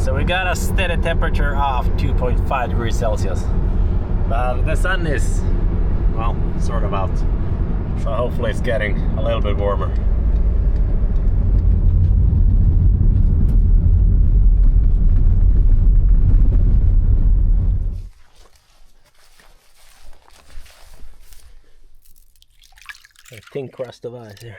So we got a steady temperature of 2.5 degrees Celsius. But the sun is, well, sort of out. So hopefully it's getting a little bit warmer. A thin crust of ice here.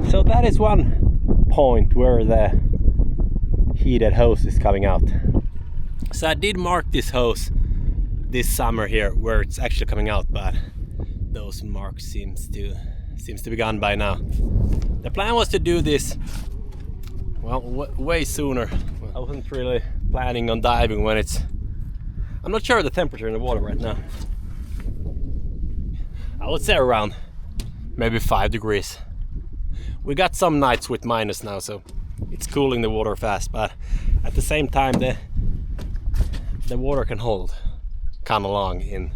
So that is one point where the heated hose is coming out. So I did mark this hose this summer here where it's actually coming out, but those marks seems to be gone by now. The plan was to do this, well, way sooner. I wasn't really planning on diving when I'm not sure the temperature in the water right now. I would say around maybe 5 degrees. We got some nights with minus now, so it's cooling the water fast, but at the same time the water can hold kind of long in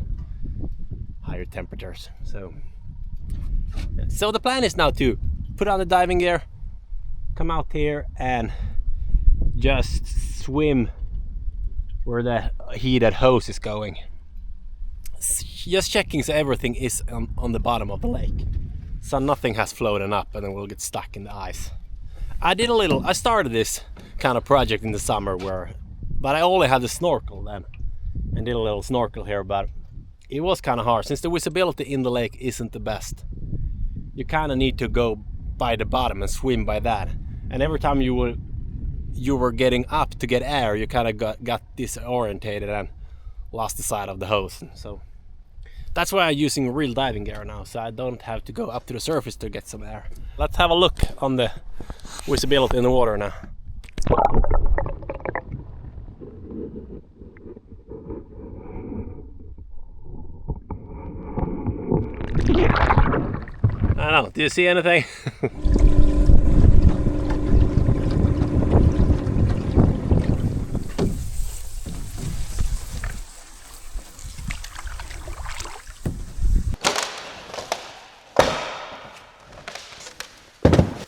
higher temperatures. So the plan is now to put on the diving gear, come out here and just swim where the heated hose is going. Just checking so everything is on the bottom of the lake. So nothing has floated up and then we'll get stuck in the ice. I started this kind of project in the summer but I only had the snorkel then and did a little snorkel here, but it was kind of hard since the visibility in the lake isn't the best. You kind of need to go by the bottom and swim by that, and every time you were getting up to get air, you kind of got disorientated and lost the sight of the hose. So that's why I'm using real diving gear now, so I don't have to go up to the surface to get some air. Let's have a look on the visibility in the water now. I don't know, do you see anything?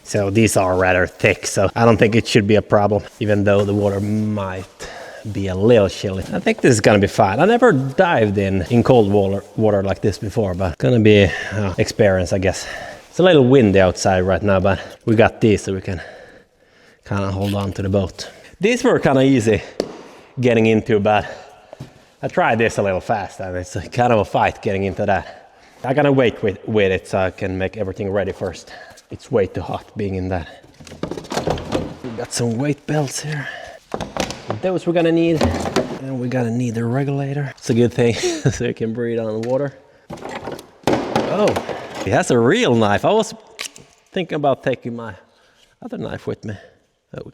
So these are rather thick, so I don't think it should be a problem, even though the water might be a little chilly. I think this is gonna be fine. I never dived in cold water like this before, but it's gonna be experience, I guess. It's a little windy outside right now, but we got these so we can kind of hold on to the boat. These were kind of easy getting into, but I tried this a little fast and it's kind of a fight getting into that. I'm gonna wait with it so I can make everything ready first. It's way too hot being in that. We got some weight belts here. Those we're gonna need. And we're gonna need the regulator. It's a good thing so you can breathe on the water. Oh, he has a real knife. I was thinking about taking my other knife with me. Oh,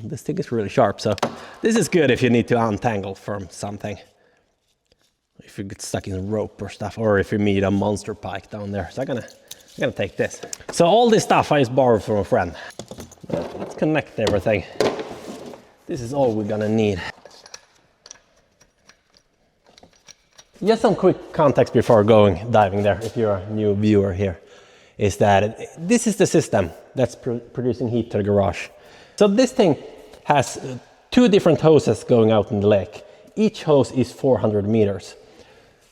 this thing is really sharp, so this is good if you need to untangle from something. If you get stuck in a rope or stuff, or if you meet a monster pike down there. So I'm gonna take this. So all this stuff I just borrowed from a friend. Let's connect everything. This is all we're gonna need. Just some quick context before going diving there, if you're a new viewer here, is that this is the system that's producing heat to the garage. So this thing has 2 different hoses going out in the lake. Each hose is 400 meters.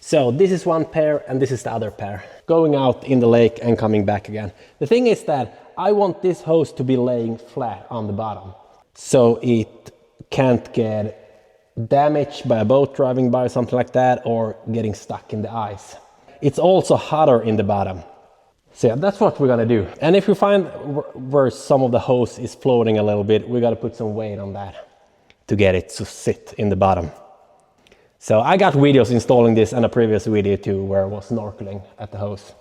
So this is one pair and this is the other pair, going out in the lake and coming back again. The thing is that I want this hose to be laying flat on the bottom, so it can't get damaged by a boat driving by or something like that, or getting stuck in the ice. It's also hotter in the bottom. So yeah, that's what we're gonna do. And if we find where some of the hose is floating a little bit, we gotta put some weight on that to get it to sit in the bottom. So I got videos installing this and a previous video too where I was snorkeling at the hose.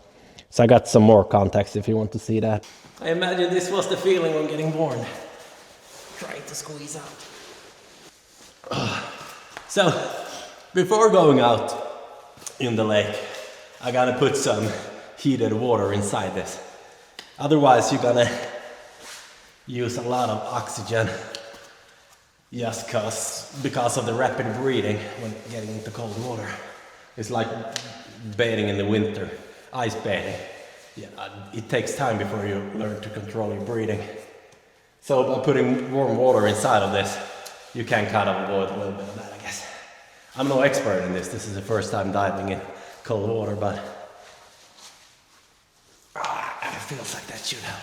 So I got some more context if you want to see that. I imagine this was the feeling when getting born. Trying to squeeze out. So, before going out in the lake, I gotta put some heated water inside this. Otherwise you're gonna use a lot of oxygen just because of the rapid breathing when getting into cold water. It's like bathing in the winter, ice bathing. Yeah, it takes time before you learn to control your breathing. So by putting warm water inside of this, you can kind of avoid a little bit of that, I guess. I'm no expert in this. This is the first time diving in cold water, but it feels like that should help.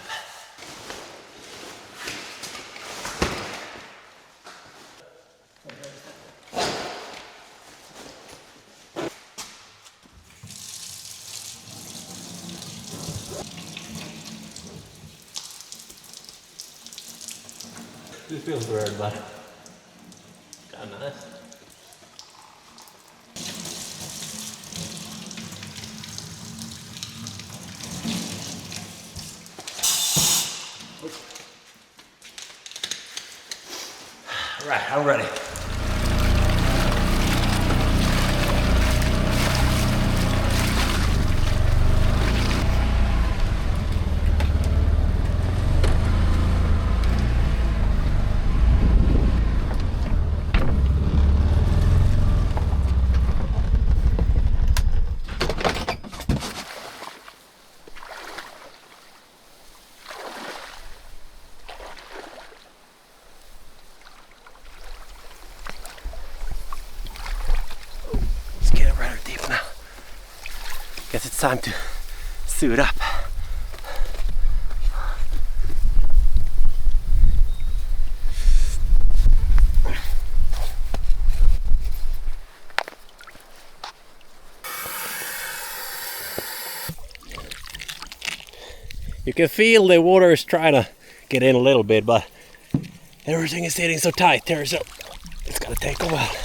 It feels weird, but kind of nice. Right, I'm ready. Guess it's time to suit up. You can feel the water is trying to get in a little bit, but everything is sitting so tight there, so it's gonna take a while.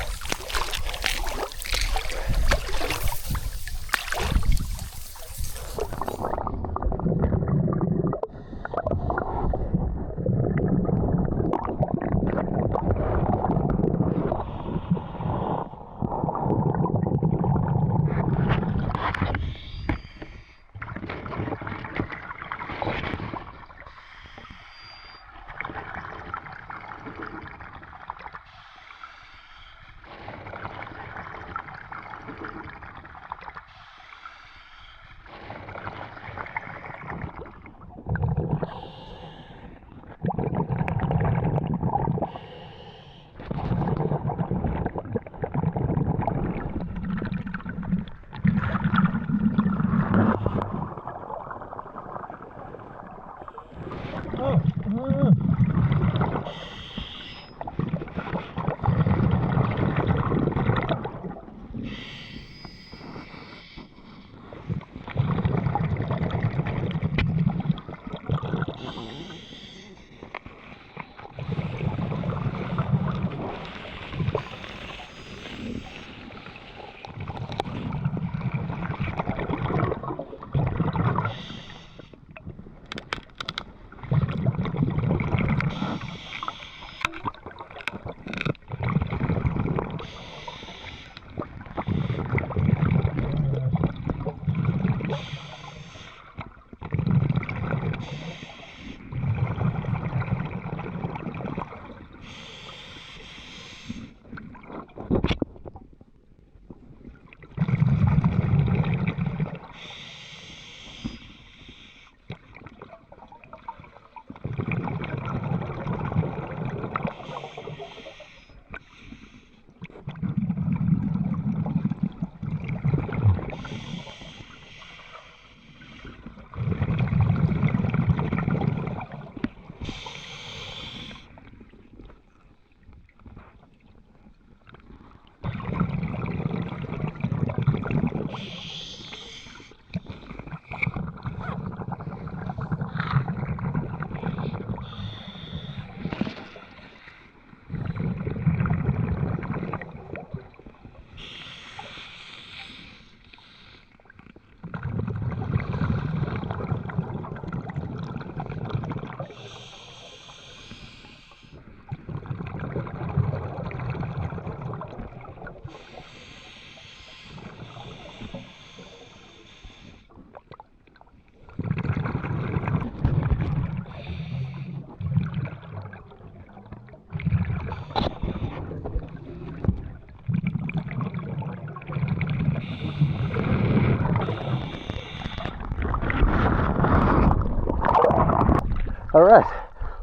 Alright,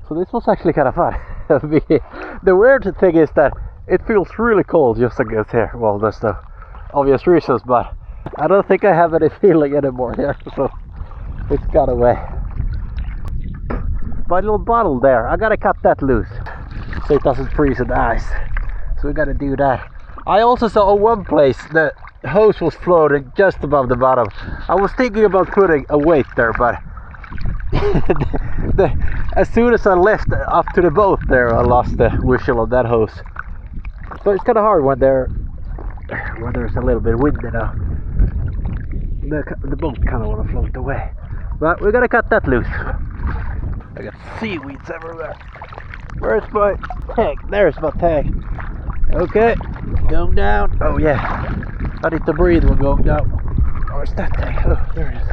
so this was actually kind of fun. The weird thing is that it feels really cold just against here. Well, that's the obvious reasons, but I don't think I have any feeling anymore here, so it's got away. My little bottle there, I gotta cut that loose so it doesn't freeze in the ice. So we gotta do that. I also saw one place the hose was floating just above the bottom. I was thinking about putting a weight there, but as soon as I left up to the boat there, I lost the visual of that hose. So it's kind of hard when there's a little bit of wind, you know. The boat kind of want to float away, but we're gonna cut that loose. I got seaweeds everywhere. Where's my tag? There's my tag. Okay, going down. Oh yeah, I need to breathe when going down. Where's that tag? Oh, there it is.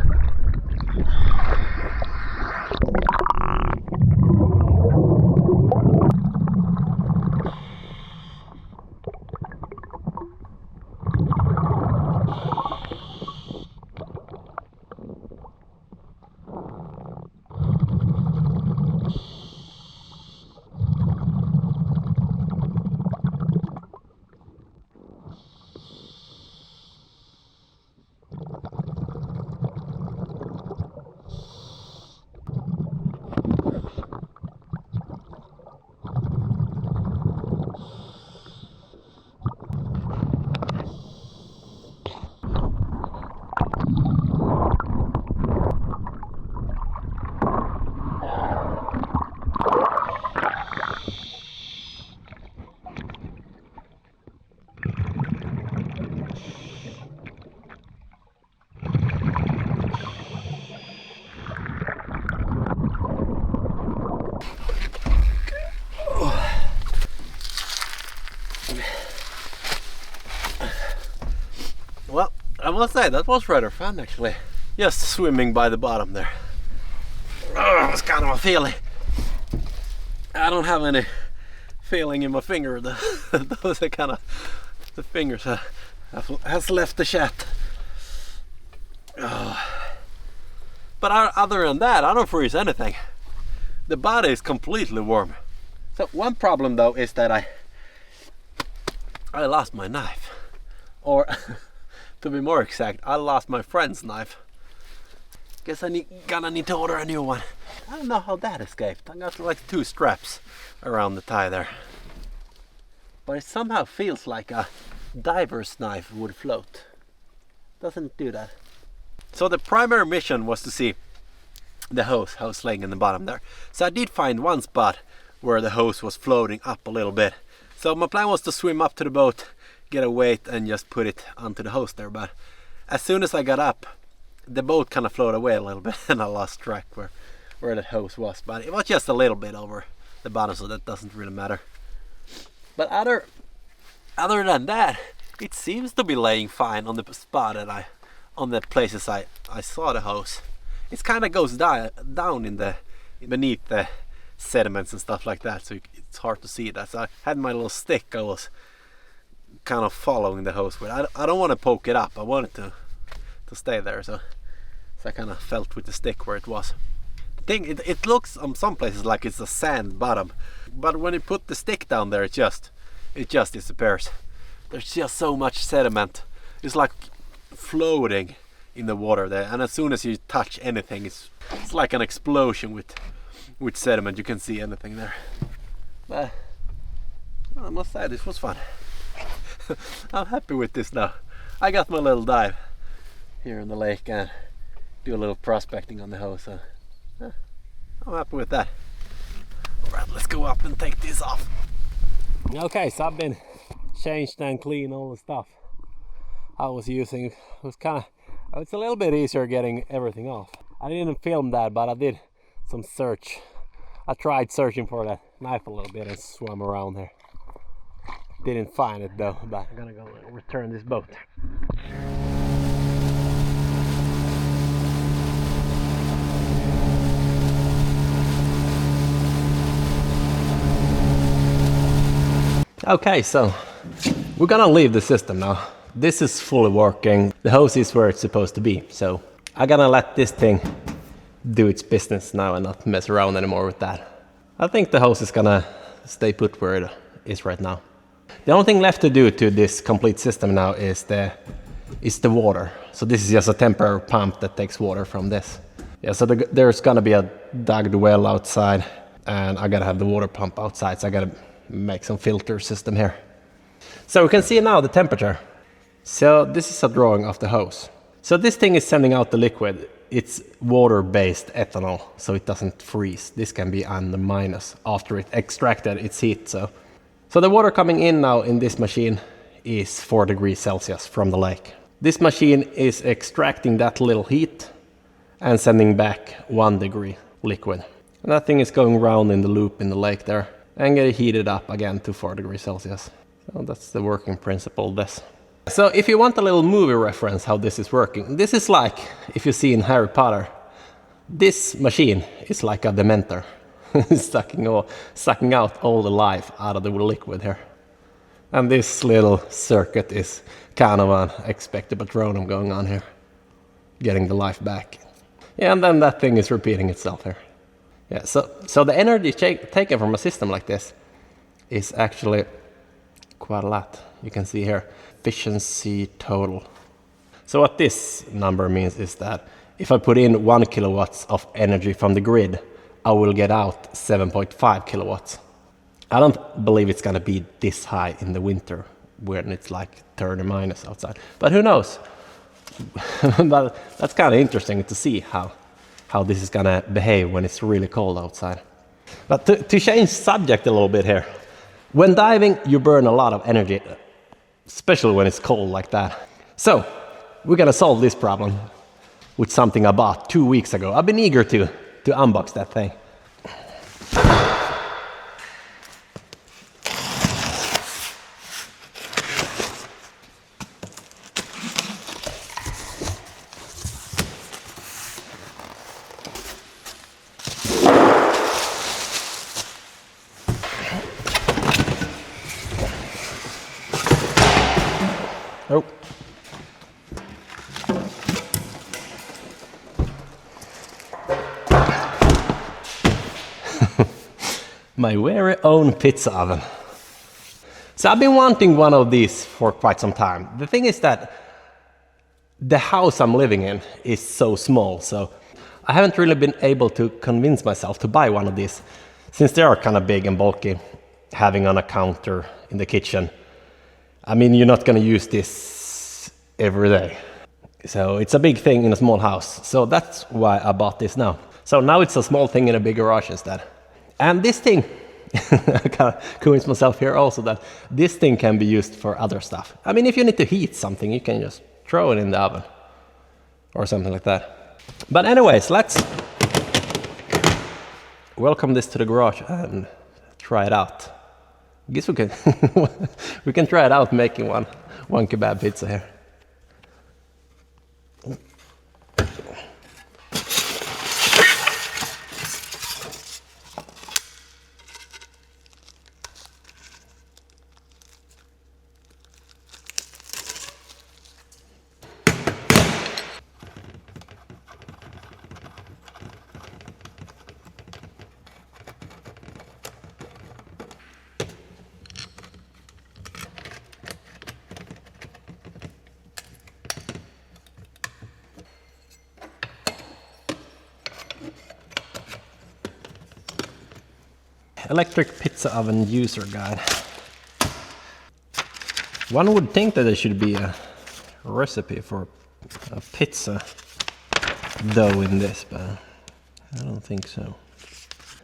Well, I must say that was rather fun actually. Just swimming by the bottom there. Oh, it was kind of a feeling. I don't have any feeling in my finger. Those are kind of the fingers has left the chat. Oh. But other than that, I don't freeze anything. The body is completely warm. So one problem though is that I lost my knife, or to be more exact, I lost my friend's knife. Guess gonna need to order a new one. I don't know how that escaped. I got like 2 straps around the tie there. But it somehow feels like a diver's knife would float. Doesn't do that. So the primary mission was to see the hose, how it's laying in the bottom there. So I did find one spot where the hose was floating up a little bit. So my plan was to swim up to the boat, get a weight and just put it onto the hose there. But as soon as I got up, the boat kind of floated away a little bit and I lost track where the hose was. But it was just a little bit over the bottom, so that doesn't really matter. But other than that, it seems to be laying fine on the spot that on the places I saw the hose. It kind of goes down in beneath the sediments and stuff like that, so it's hard to see that. So I had my little stick I was kind of following the hose with. I don't want to poke it up. I wanted to stay there, so I kind of felt with the stick where it was. The thing, it looks on some places like it's a sand bottom, but when you put the stick down there, it just disappears. There's just so much sediment. It's like floating in the water there, and as soon as you touch anything, it's like an explosion with sediment. You can see anything there. But I must say this was fun. I'm happy with this now. I got my little dive here in the lake and do a little prospecting on the hose, so I'm happy with that. Alright, let's go up and take this off. Okay, so I've been changed and clean all the stuff I was using. It's a little bit easier getting everything off. I didn't film that, but I did some search. I tried searching for that knife a little bit and swam around there. Didn't find it though, but I'm gonna go return this boat. Okay, so we're gonna leave the system now. This is fully working. The hose is where it's supposed to be. So I'm gonna let this thing do its business now and not mess around anymore with that. I think the hose is gonna stay put where it is right now. The only thing left to do to this complete system now is the water. So this is just a temporary pump that takes water from this. Yeah, so there's gonna be a dug well outside, and I gotta have the water pump outside, so I gotta make some filter system here. So we can see now the temperature. So this is a drawing of the hose. So this thing is sending out the liquid. It's water-based ethanol, so it doesn't freeze. This can be on the minus after it extracted its heat. So the water coming in now in this machine is 4 degrees Celsius from the lake. This machine is extracting that little heat and sending back 1 degree liquid. And that thing is going round in the loop in the lake there and getting heated up again to 4 degrees Celsius. So that's the working principle of this. So if you want a little movie reference how this is working, this is like if you see in Harry Potter, this machine is like a dementor, sucking out all the life out of the liquid here. And this little circuit is kind of an expected patronum going on here, getting the life back. Yeah, and then that thing is repeating itself here. Yeah, so the energy taken from a system like this is actually quite a lot. You can see here, efficiency total. So what this number means is that if I put in 1 kilowatts of energy from the grid, I will get out 7.5 kilowatts. I don't believe it's gonna be this high in the winter when it's like 30 minus outside, but who knows? But that's kind of interesting to see how this is gonna behave when it's really cold outside. But to change subject a little bit here, when diving you burn a lot of energy, especially when it's cold like that. So we're gonna solve this problem with something I bought 2 weeks ago. I've been eager to unbox that thing. Oh. My very own pizza oven. So I've been wanting one of these for quite some time. The thing is that the house I'm living in is so small, so I haven't really been able to convince myself to buy one of these, since they are kind of big and bulky, having on a counter in the kitchen. I mean, you're not gonna use this every day. So it's a big thing in a small house. So that's why I bought this now. So now it's a small thing in a big garage instead. And this thing, I gotta convince myself here also that this thing can be used for other stuff. I mean, if you need to heat something, you can just throw it in the oven or something like that. But anyways, let's welcome this to the garage and try it out. I guess we can we can try it out making one kebab pizza here. Electric pizza oven user guide. One would think that there should be a recipe for a pizza dough in this, but I don't think so.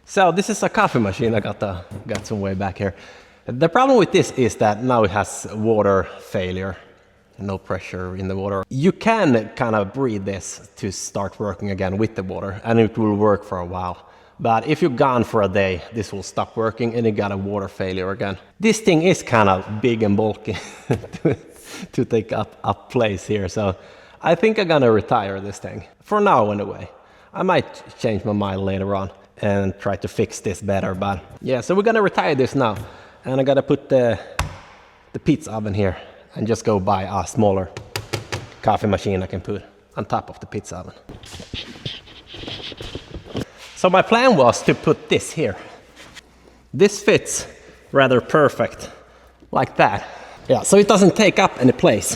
So this is a coffee machine I got some way back here. The problem with this is that now it has water failure, no pressure in the water. You can kind of breathe this to start working again with the water, and it will work for a while. But if you're gone for a day, this will stop working and it got a water failure again. This thing is kind of big and bulky to take up place here. So I think I'm gonna retire this thing. For now anyway. I might change my mind later on and try to fix this better. But yeah, so we're gonna retire this now. And I gotta put the pizza oven here and just go buy a smaller coffee machine I can put on top of the pizza oven. So my plan was to put this here. This fits rather perfect, like that. Yeah, so it doesn't take up any place.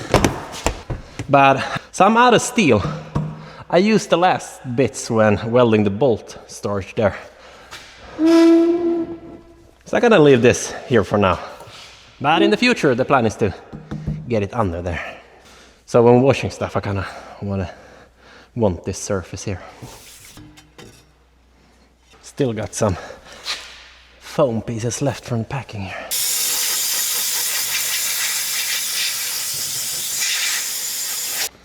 But, so I'm out of steel. I used the last bits when welding the bolt storage there. So I'm gonna leave this here for now. But in the future, the plan is to get it under there. So when washing stuff, I kinda want this surface here. Still got some foam pieces left from the packing here.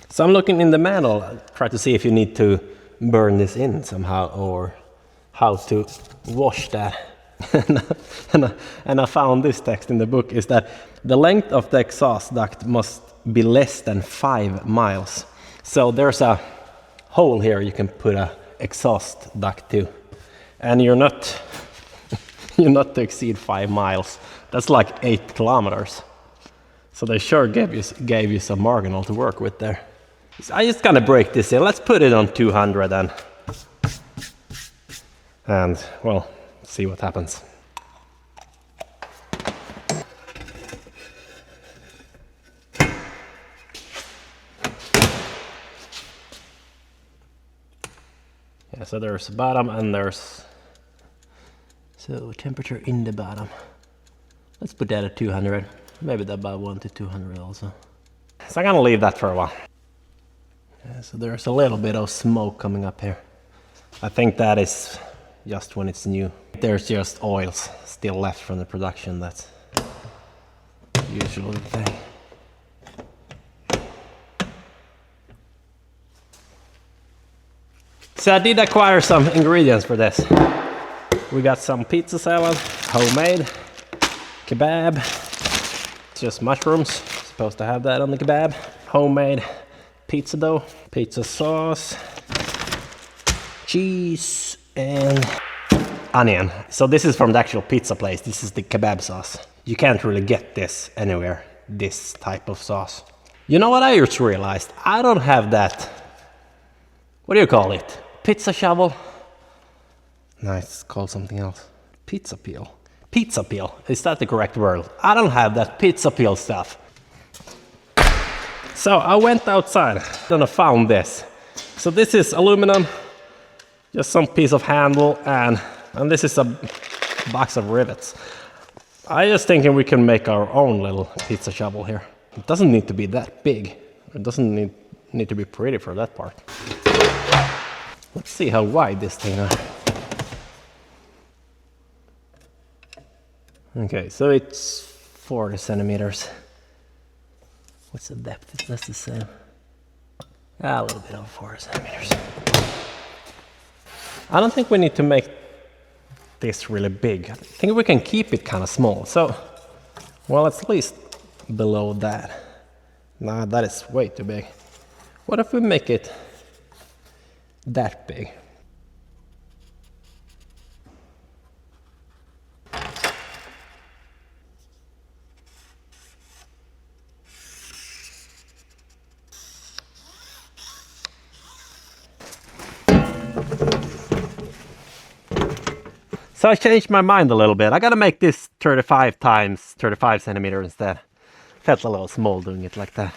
So I'm looking in the manual, try to see if you need to burn this in somehow or how to wash that. And I found this text in the book is that the length of the exhaust duct must be less than 5 miles. So there's a hole here you can put a exhaust duct to, and you're not to exceed 5 miles. That's like 8 kilometers. So they sure gave you some marginal to work with there. So I just gonna break this in. Let's put it on 200 and well, see what happens. Yeah, so there's the bottom and there's so temperature in the bottom. Let's put that at 200. Maybe that about 1 to 200 also. So I'm gonna leave that for a while. Yeah, so there's a little bit of smoke coming up here. I think that is just when it's new. There's just oils still left from the production. That's usually the thing. So I did acquire some ingredients for this. We got some pizza salad, homemade, kebab, just mushrooms, supposed to have that on the kebab, homemade pizza dough, pizza sauce, cheese, and onion. So this is from the actual pizza place. This is the kebab sauce. You can't really get this anywhere, this type of sauce. You know what I just realized? I don't have that, what do you call it? Pizza shovel? No, it's called something else. Pizza peel. Pizza peel, is that the correct word? I don't have that pizza peel stuff. So I went outside and I found this. So this is aluminum, just some piece of handle, and this is a box of rivets. I just thinking we can make our own little pizza shovel here. It doesn't need to be that big. It doesn't need to be pretty for that part. Let's see how wide this thing is. Okay, so it's 40 centimeters. What's the depth? That's the same. A little bit over 40 centimeters. I don't think we need to make this really big. I think we can keep it kind of small. So, well, it's at least below that. Nah, that is way too big. What if we make it that big? So I changed my mind a little bit. I gotta make this 35 times 35 centimeters instead. Felt a little small doing it like that.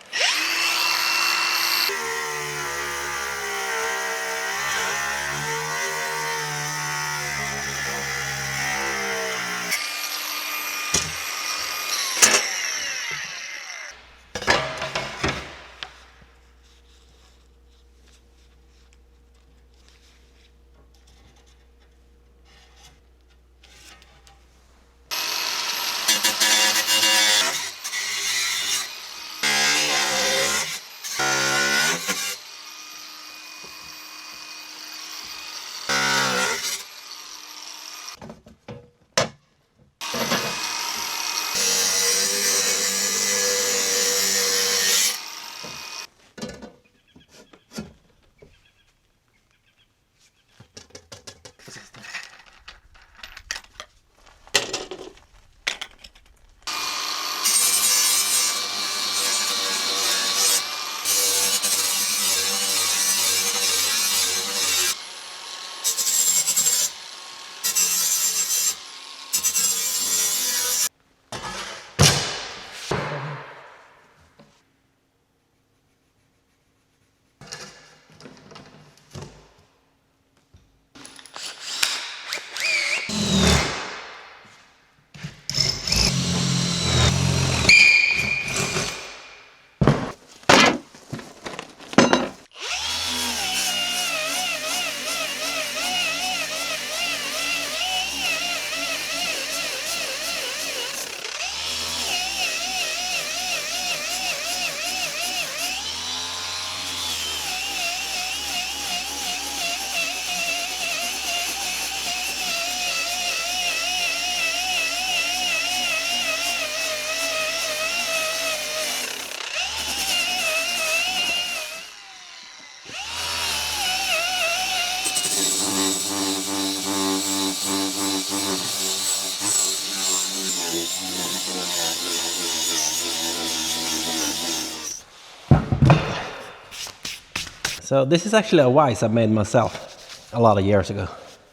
So this is actually a vise I made myself a lot of years ago,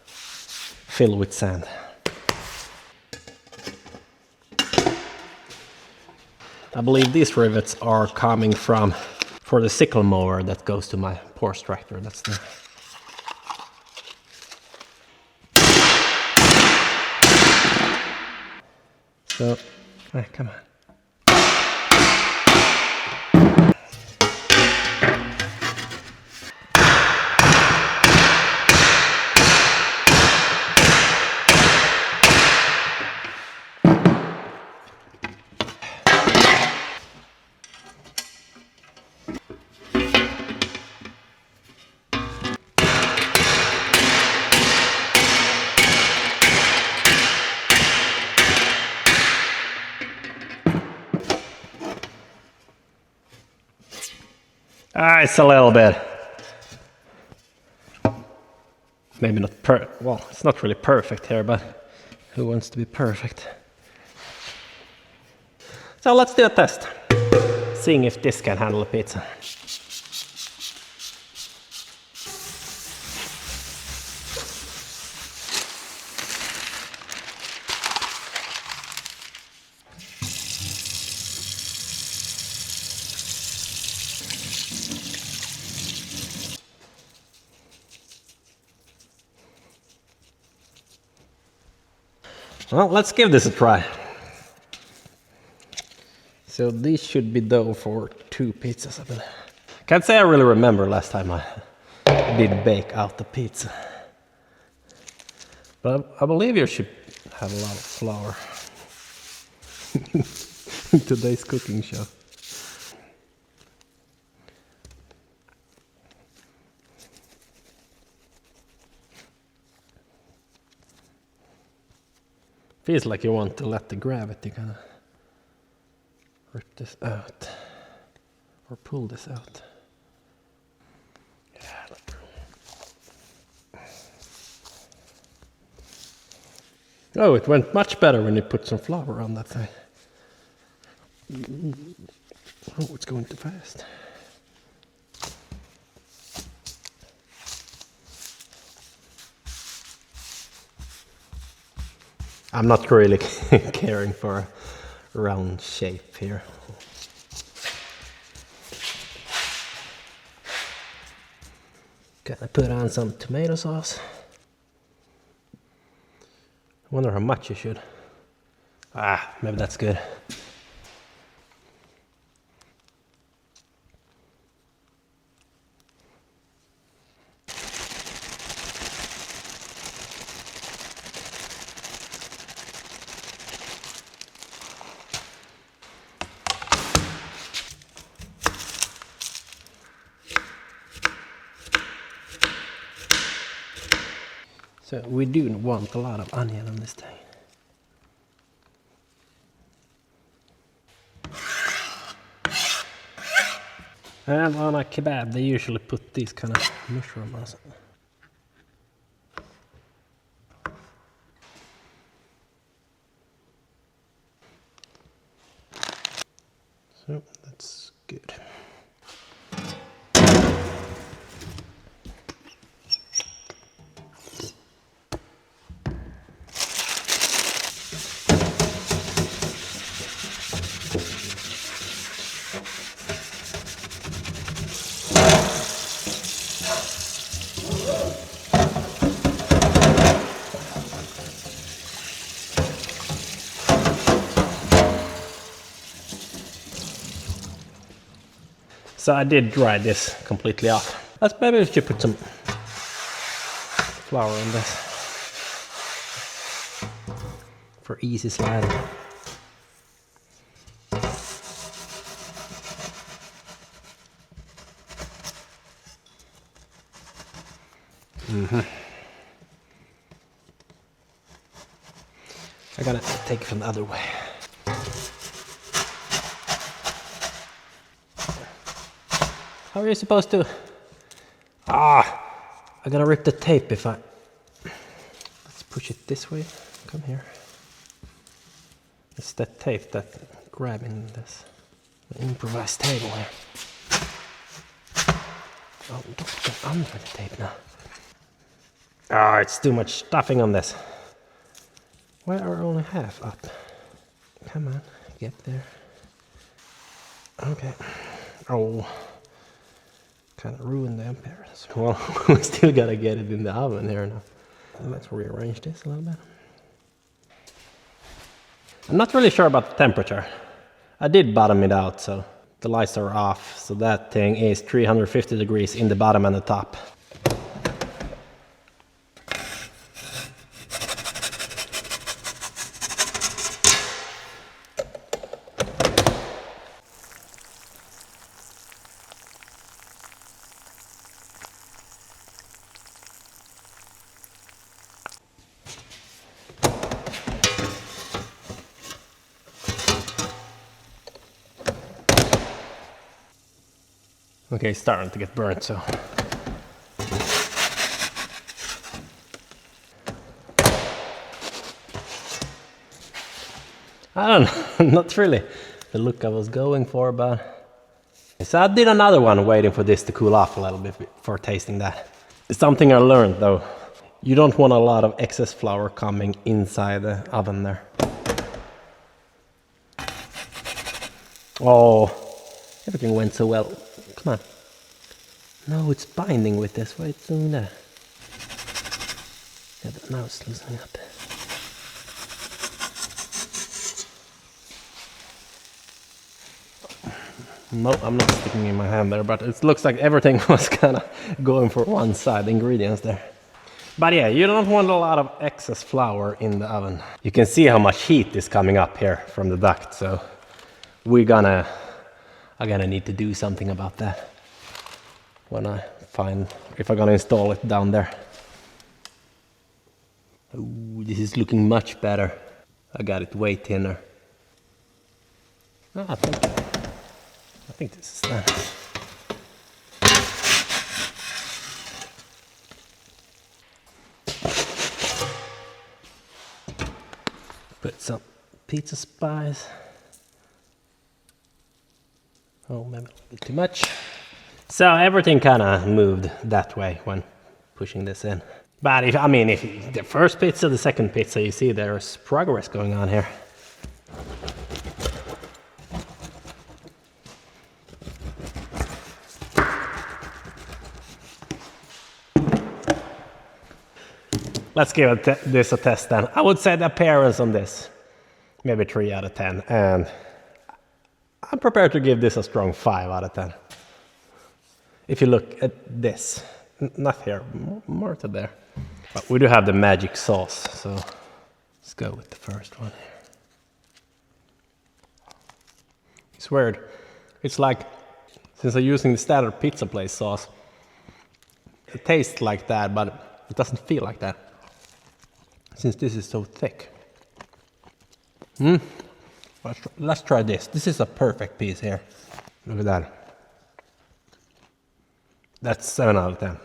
filled with sand. I believe these rivets are coming from for the sickle mower that goes to my Porsche tractor. That's the so come on. It's a little bit. Maybe not well, it's not really perfect here, but who wants to be perfect? So let's do a test. Seeing if this can handle a pizza. Well, let's give this a try. So these should be dough for 2 pizzas, I believe. Can't say I really remember last time I did bake out the pizza. But I believe you should have a lot of flour in today's cooking show. Feels like you want to let the gravity kind of rip this out or pull this out. Yeah, oh, it went much better when you put some flour on that thing. Oh, it's going too fast. I'm not really caring for a round shape here. Gonna put on some tomato sauce. I wonder how much you should. Maybe that's good. So we do want a lot of onion on this thing. And on a kebab they usually put these kind of mushrooms. So that's good. So I did dry this completely off. Maybe we should put some flour on this for easy sliding. I gotta take it from the other way. How are you supposed to? I I'm gonna rip the tape if I... Let's push it this way. Come here. It's that tape that grabbing this improvised table here. Oh, don't get under the tape now. Ah, it's too much stuffing on this. Why are only half up? Come on, get there. Okay. Oh, kind of ruined the appearance. Well, we still gotta get it in the oven here now. Let's rearrange this a little bit. I'm not really sure about the temperature. I did bottom it out, so the lights are off. So that thing is 350 degrees in the bottom and the top. Okay, it's starting to get burnt, so. I don't know, not really the look I was going for, but. So I did another one waiting for this to cool off a little bit before tasting that. Something I learned though, you don't want a lot of excess flour coming inside the oven there. Oh, everything went so well. Come on. No, it's binding with this. Why it's doing that? Yeah, but now it's loosening up. No, I'm not sticking in my hand there, but it looks like everything was kind of going for one side, the ingredients there. But yeah, you don't want a lot of excess flour in the oven. You can see how much heat is coming up here from the duct, so I'm gonna need to do something about that when I find if I'm gonna install it down there. Ooh, this is looking much better. I got it way thinner. I think this is done. Put some pizza spice. Oh, maybe a little bit too much. So everything kind of moved that way when pushing this in. But if the first pizza, the second pizza, you see there's progress going on here. Let's give this a test then. I would say the appearance on this, maybe 3 out of 10. And I'm prepared to give this a strong 5 out of 10. If you look at this, not here, more to there. But we do have the magic sauce, so let's go with the first one here. It's weird. It's like, since I'm using the standard pizza place sauce, it tastes like that, but it doesn't feel like that. Since this is so thick. Let's try this. This is a perfect piece here. Look at that. That's 7 out of 10.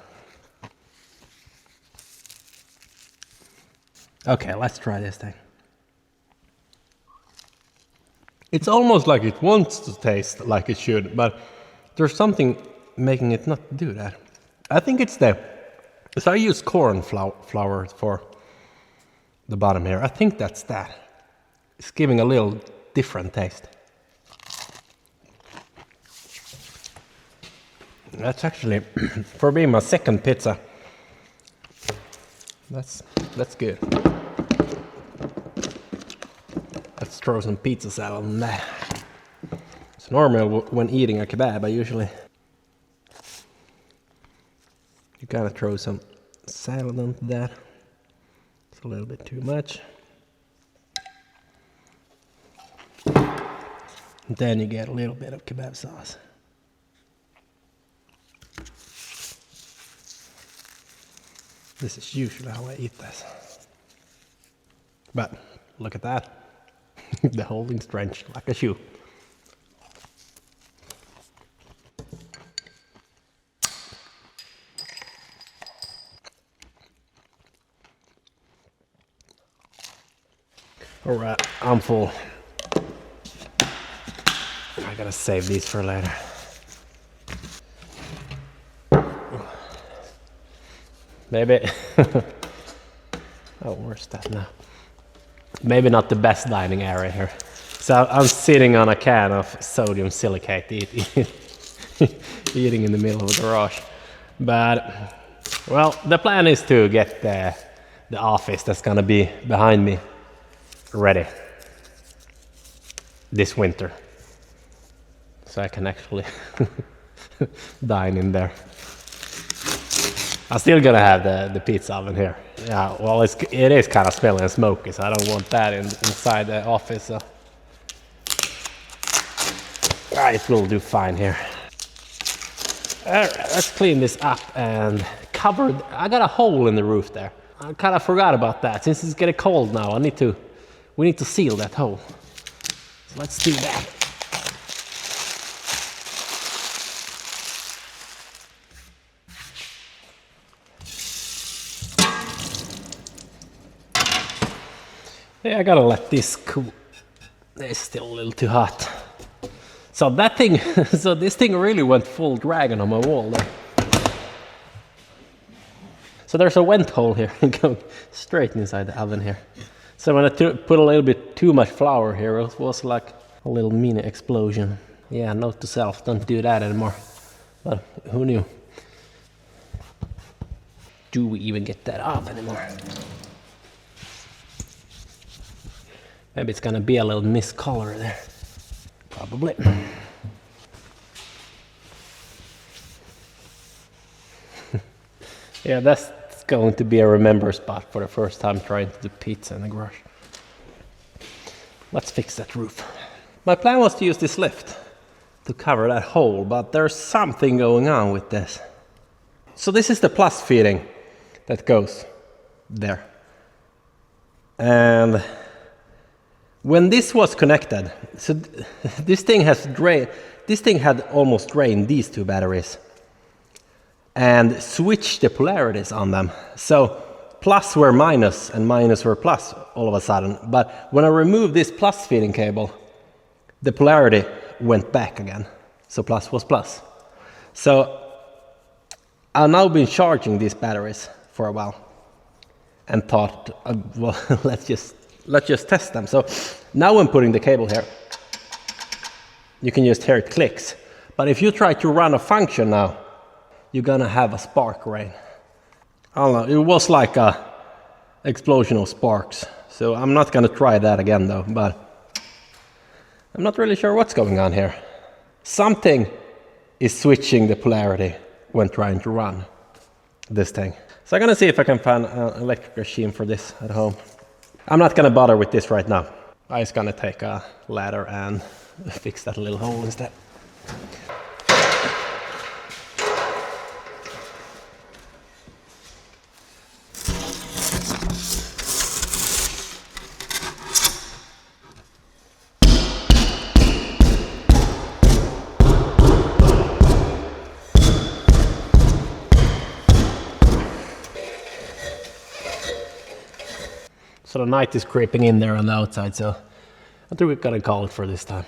Okay, let's try this thing. It's almost like it wants to taste like it should, but there's something making it not do that. I think it's so I use corn flour for the bottom here. I think that's that. It's giving a little different taste. That's actually, for being my second pizza, that's good. Let's throw some pizza salad on that. So normally when eating a kebab, I usually you gotta throw some salad onto that. It's a little bit too much. And then you get a little bit of kebab sauce. This is usually how I eat this. But look at that. The whole thing's drenched like a shoe. Alright, I'm full. I gotta save these for later. Maybe. Oh, where's that now? Maybe not the best dining area here. So I'm sitting on a can of sodium silicate eating in the middle of a garage. But, well, the plan is to get the office that's gonna be behind me ready this winter. So I can actually dine in there. I'm still gonna have the pizza oven here. Yeah, well, it is kind of smelly and smoky, so I don't want that inside the office. So. It will do fine here. Alright, let's clean this up and cover. I got a hole in the roof there. I kind of forgot about that. Since it's getting cold now, we need to seal that hole. So let's do that. Yeah, I gotta let this cool. It's still a little too hot. So that thing, so this thing really went full dragon on my wall there. So there's a vent hole here going straight inside the oven here. So when I put a little bit too much flour here, it was like a little mini explosion. Yeah, note to self, don't do that anymore. But who knew? Do we even get that off anymore? Maybe it's gonna be a little miscolor there. Probably. Yeah, that's going to be a remember spot for the first time trying to do pizza in the garage. Let's fix that roof. My plan was to use this lift to cover that hole, but there's something going on with this. So this is the plus feeding that goes there. And when this was connected, so this thing had almost drained these two batteries and switched the polarities on them. So plus were minus and minus were plus all of a sudden. But when I removed this plus feeding cable, the polarity went back again. So plus was plus. So I've now been charging these batteries for a while and thought, well, let's just test them. So now when putting the cable here, you can just hear it clicks. But if you try to run a function now, you're gonna have a spark rain. I don't know, it was like a explosion of sparks. So I'm not gonna try that again though, but I'm not really sure what's going on here. Something is switching the polarity when trying to run this thing. So I'm gonna see if I can find an electric machine for this at home. I'm not gonna bother with this right now. I'm just gonna take a ladder and fix that little hole instead. So the night is creeping in there on the outside, so I think we're gonna call it for this time.